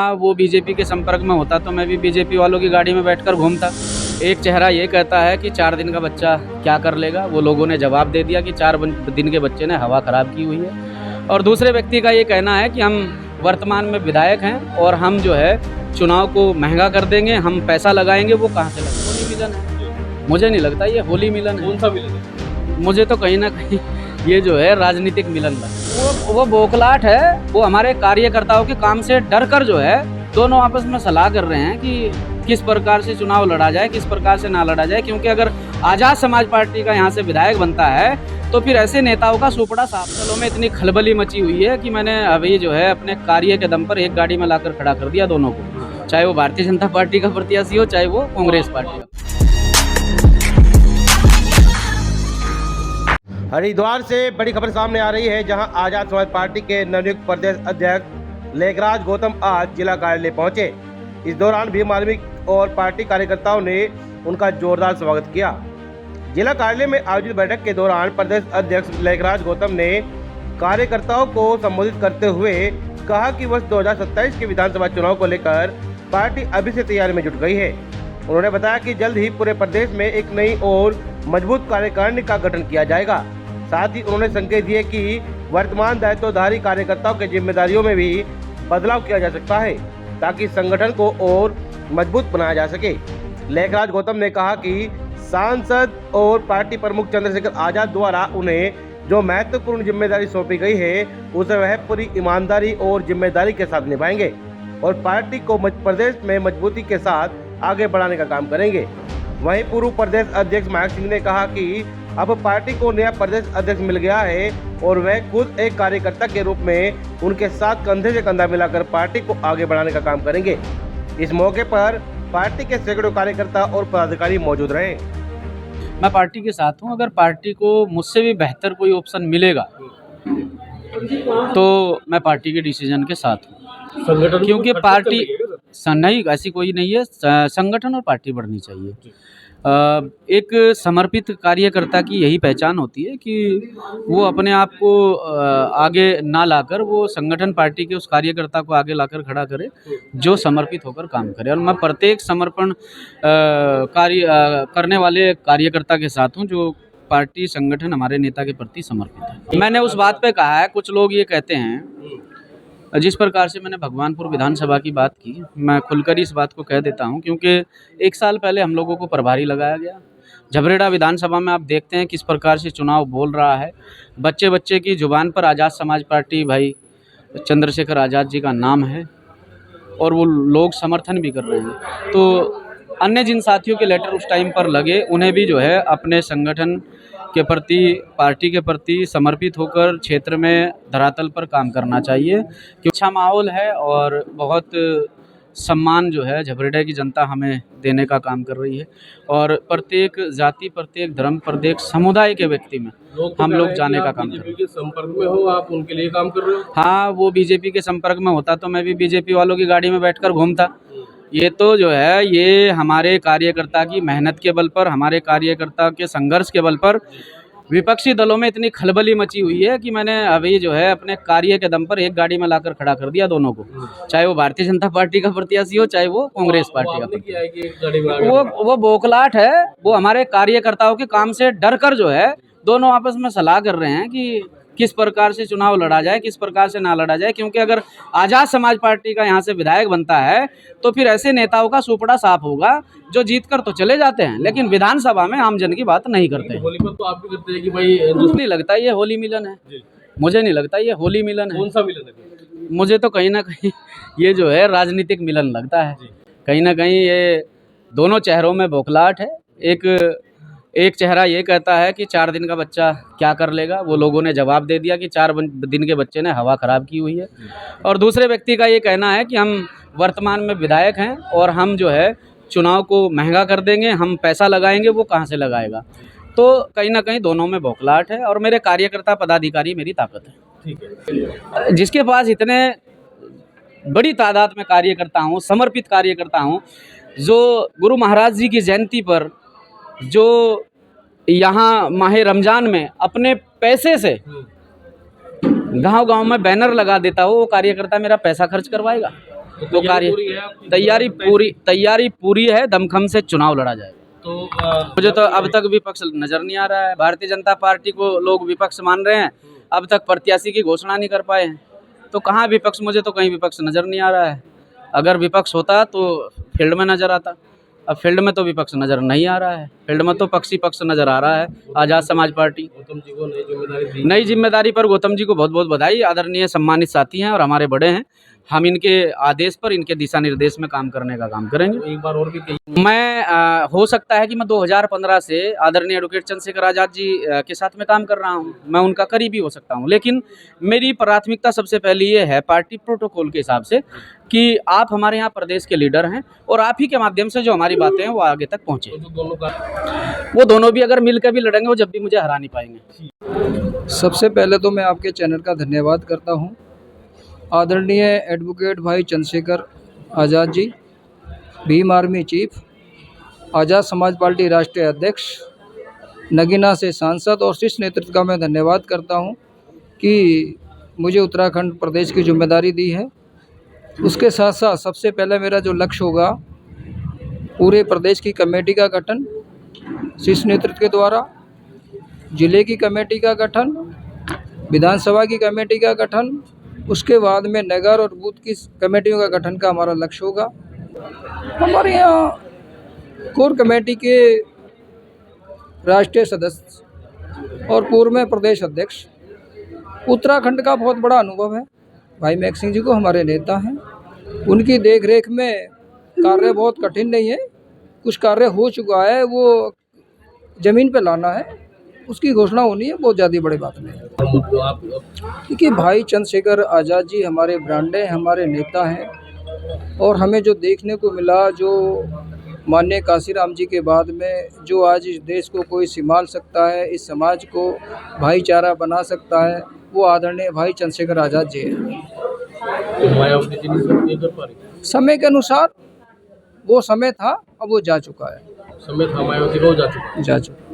हाँ, वो बीजेपी के संपर्क में होता तो मैं भी बीजेपी वालों की गाड़ी में बैठकर घूमता। एक चेहरा ये कहता है कि 4 दिन का बच्चा क्या कर लेगा, वो लोगों ने जवाब दे दिया कि 4 दिन के बच्चे ने हवा ख़राब की हुई है। और दूसरे व्यक्ति का ये कहना है कि हम वर्तमान में विधायक हैं और हम जो है चुनाव को महंगा कर देंगे, हम पैसा लगाएंगे। वो कहाँ से लगा? होली मिलन है। मुझे नहीं लगता ये होली मिलन है। कौन सा मिलन है? मुझे तो कहीं ना कहीं ये जो है राजनीतिक मिलन लगा। वो बौखलाहट है। वो हमारे कार्यकर्ताओं के काम से डर कर जो है दोनों आपस में सलाह कर रहे हैं कि किस प्रकार से चुनाव लड़ा जाए, किस प्रकार से ना लड़ा जाए। क्योंकि अगर आज़ाद समाज पार्टी का यहाँ से विधायक बनता है तो फिर ऐसे नेताओं का सुपड़ा साफ। दलों में इतनी खलबली मची हुई है कि मैंने अभी जो है अपने कार्य के दम पर एक गाड़ी में लाकर खड़ा कर दिया दोनों को, चाहे वो भारतीय जनता पार्टी का प्रत्याशी हो, चाहे वो कांग्रेस पार्टी का। हरिद्वार से बड़ी खबर सामने आ रही है, जहां आजाद समाज पार्टी के नवनियुक्त प्रदेश अध्यक्ष लेखराज गौतम आज जिला कार्यालय पहुंचे। इस दौरान भीम आर्मी और पार्टी कार्यकर्ताओं ने उनका जोरदार स्वागत किया। जिला कार्यालय में आयोजित बैठक के दौरान प्रदेश अध्यक्ष लेखराज गौतम ने कार्यकर्ताओं को संबोधित करते हुए कहा कि वर्ष 2027 के विधानसभा चुनाव को लेकर पार्टी अभी से तैयारी में जुट गई है। उन्होंने बताया कि जल्द ही पूरे प्रदेश में एक नई और मजबूत कार्यकारिणी का गठन किया जाएगा। साथ ही उन्होंने संकेत दिए कि वर्तमान दायित्वधारी कार्यकर्ताओं की जिम्मेदारियों में भी बदलाव किया जा सकता है ताकि संगठन को और मजबूत बनाया जा सके। लेखराज गौतम ने कहा कि सांसद और पार्टी प्रमुख चंद्रशेखर आजाद द्वारा उन्हें जो महत्वपूर्ण जिम्मेदारी सौंपी गई है उसे वह पूरी ईमानदारी और जिम्मेदारी के साथ निभाएंगे और पार्टी को प्रदेश में मजबूती के साथ आगे बढ़ाने का काम करेंगे। वहीं पूर्व प्रदेश अध्यक्ष महक सिंह ने कहा कि अब पार्टी को नया प्रदेश अध्यक्ष मिल गया है और वह खुद एक कार्यकर्ता के रूप में उनके साथ कंधे से कंधा मिलाकर पार्टी को आगे बढ़ाने का काम करेंगे। इस मौके पर पार्टी के सैकड़ों कार्यकर्ता और पदाधिकारी मौजूद रहे। मैं पार्टी के साथ हूं। अगर पार्टी को मुझसे भी बेहतर कोई ऑप्शन मिलेगा तो मैं पार्टी के डिसीजन के साथ हूं। संगठन क्योंकि पार्टी नहीं, ऐसी कोई नहीं है। संगठन और पार्टी बढ़नी चाहिए। एक समर्पित कार्यकर्ता की यही पहचान होती है कि वो अपने आप को आगे ना लाकर वो संगठन पार्टी के उस कार्यकर्ता को आगे लाकर खड़ा करे जो समर्पित होकर काम करे। और मैं प्रत्येक समर्पण कार्य करने वाले कार्यकर्ता के साथ हूँ जो पार्टी संगठन हमारे नेता के प्रति समर्पित है। मैंने उस बात पे कहा है, कुछ लोग ये कहते हैं, जिस प्रकार से मैंने भगवानपुर विधानसभा की बात की, मैं खुलकर इस बात को कह देता हूं क्योंकि 1 साल पहले हम लोगों को प्रभारी लगाया गया। झबरेड़ा विधानसभा में आप देखते हैं किस प्रकार से चुनाव बोल रहा है। बच्चे बच्चे की जुबान पर आज़ाद समाज पार्टी भाई चंद्रशेखर आज़ाद जी का नाम है और वो लोग समर्थन भी कर रहे हैं। तो अन्य जिन साथियों के लेटर उस टाइम पर लगे उन्हें भी जो है अपने संगठन के प्रति, पार्टी के प्रति समर्पित होकर क्षेत्र में धरातल पर काम करना चाहिए। कि अच्छा माहौल है और बहुत सम्मान जो है झबरेड़ा की जनता हमें देने का काम कर रही है और प्रत्येक जाति, प्रत्येक धर्म, प्रत्येक समुदाय के व्यक्ति में हम लोग जाने का काम कर रहे हैं। बीजेपी के संपर्क में हो, आप उनके लिए काम कर रहे हो? हाँ, वो बीजेपी के संपर्क में होता तो मैं भी बीजेपी वालों की गाड़ी में बैठकर घूमता। ये तो जो है ये हमारे कार्यकर्ता की मेहनत के बल पर, हमारे कार्यकर्ता के संघर्ष के बल पर विपक्षी दलों में इतनी खलबली मची हुई है कि मैंने अभी जो है अपने कार्य के दम पर एक गाड़ी में लाकर खड़ा कर दिया दोनों को, चाहे वो भारतीय जनता पार्टी का प्रत्याशी हो, चाहे वो कांग्रेस पार्टी का। वो बौखलाहट है। वो हमारे कार्यकर्ताओं के काम से डर कर जो है दोनों आपस में सलाह कर रहे हैं कि किस प्रकार से चुनाव लड़ा जाए, किस प्रकार से ना लड़ा जाए। क्योंकि अगर आज़ाद समाज पार्टी का यहाँ से विधायक बनता है तो फिर ऐसे नेताओं का सुपड़ा साफ होगा जो जीत कर तो चले जाते हैं लेकिन विधानसभा में आम जन की बात नहीं करते हैं। होली पर तो आप भी करते हैं कि भाई नहीं लगता ये होली मिलन है। मुझे नहीं लगता ये होली मिलन है। कौन सा मिलन है? मुझे तो कहीं ना कहीं ये जो है राजनीतिक मिलन लगता है। कहीं ना कहीं ये दोनों चेहरों में बौखलाहट है। एक चेहरा ये कहता है कि 4 दिन का बच्चा क्या कर लेगा, वो लोगों ने जवाब दे दिया कि 4 दिन के बच्चे ने हवा ख़राब की हुई है। और दूसरे व्यक्ति का ये कहना है कि हम वर्तमान में विधायक हैं और हम जो है चुनाव को महंगा कर देंगे, हम पैसा लगाएंगे। वो कहाँ से लगाएगा? तो कहीं ना कहीं दोनों में बौखलाहट है और मेरे कार्यकर्ता पदाधिकारी मेरी ताकत है। ठीक है। जिसके पास इतने बड़ी तादाद में कार्यकर्ता हूँ, समर्पित कार्यकर्ता हूँ, जो गुरु महाराज जी की जयंती पर जो यहाँ माहे रमज़ान में अपने पैसे से गांव-गांव में बैनर लगा देता हो, वो कार्यकर्ता मेरा पैसा खर्च करवाएगा? तो कार्य तैयारी पूरी है, दमखम से चुनाव लड़ा जाएगा। तो मुझे तो अब तक विपक्ष नजर नहीं आ रहा है। भारतीय जनता पार्टी को लोग विपक्ष मान रहे हैं, अब तक प्रत्याशी की घोषणा नहीं कर पाए हैं। तो कहाँ विपक्ष, मुझे तो कहीं विपक्ष नजर नहीं आ रहा है। अगर विपक्ष होता तो फील्ड में नजर आता, अब फील्ड में तो विपक्ष नजर नहीं आ रहा है। फील्ड में तो पक्षी पक्ष नजर आ रहा है। आज़ाद समाज पार्टी गौतम जी को नई जिम्मेदारी दी। नई जिम्मेदारी पर गौतम जी को बहुत बहुत बधाई। आदरणीय सम्मानित साथी हैं और हमारे बड़े हैं। हम इनके आदेश पर, इनके दिशा निर्देश में काम करने का काम करेंगे। एक बार और भी कही। मैं हो सकता है कि मैं 2015 से आदरणीय एडवोकेट चंद्रशेखर आज़ाद जी के साथ में काम कर रहा हूं, मैं उनका करीबी हो सकता हूं, लेकिन मेरी प्राथमिकता सबसे पहले ये है पार्टी प्रोटोकॉल के हिसाब से कि आप हमारे यहाँ प्रदेश के लीडर हैं और आप ही के माध्यम से जो हमारी बातें हैं वो आगे तक पहुँचे। वो दोनों भी अगर मिल कर भी लड़ेंगे, वो जब भी मुझे हरा नहीं पाएंगे। सबसे पहले तो मैं आपके चैनल का धन्यवाद करता हूं। आदरणीय एडवोकेट भाई चंद्रशेखर आज़ाद जी, भीम आर्मी चीफ, आज़ाद समाज पार्टी राष्ट्रीय अध्यक्ष, नगीना से सांसद और शीर्ष नेतृत्व का मैं धन्यवाद करता हूं कि मुझे उत्तराखंड प्रदेश की जिम्मेदारी दी है। उसके साथ साथ सबसे पहले मेरा जो लक्ष्य होगा, पूरे प्रदेश की कमेटी का गठन शीर्ष नेतृत्व के द्वारा, जिले की कमेटी का गठन, विधानसभा की कमेटी का गठन, उसके बाद में नगर और बूथ की कमेटियों का गठन का हमारा लक्ष्य होगा। हमारे यहाँ कोर कमेटी के राष्ट्रीय सदस्य और पूर्व में प्रदेश अध्यक्ष, उत्तराखंड का बहुत बड़ा अनुभव है। भाई मेघ सिंह जी को हमारे नेता हैं, उनकी देखरेख में कार्य बहुत कठिन नहीं है। कुछ कार्य हो चुका है, वो ज़मीन पे लाना है, उसकी घोषणा होनी है, बहुत ज़्यादा बड़ी बात नहीं है। क्योंकि भाई चंद्रशेखर आज़ाद जी हमारे ब्रांडे, हमारे नेता हैं और हमें जो देखने को मिला, जो माननीय काशीराम जी के बाद में जो आज इस देश को कोई संभाल सकता है, इस समाज को भाईचारा बना सकता है, वो आदरणीय भाई चंद्रशेखर आज़ाद जी हैं। समय के अनुसार वो समय था, अब वो जा चुका है। समय था, मायावती को जा चुका।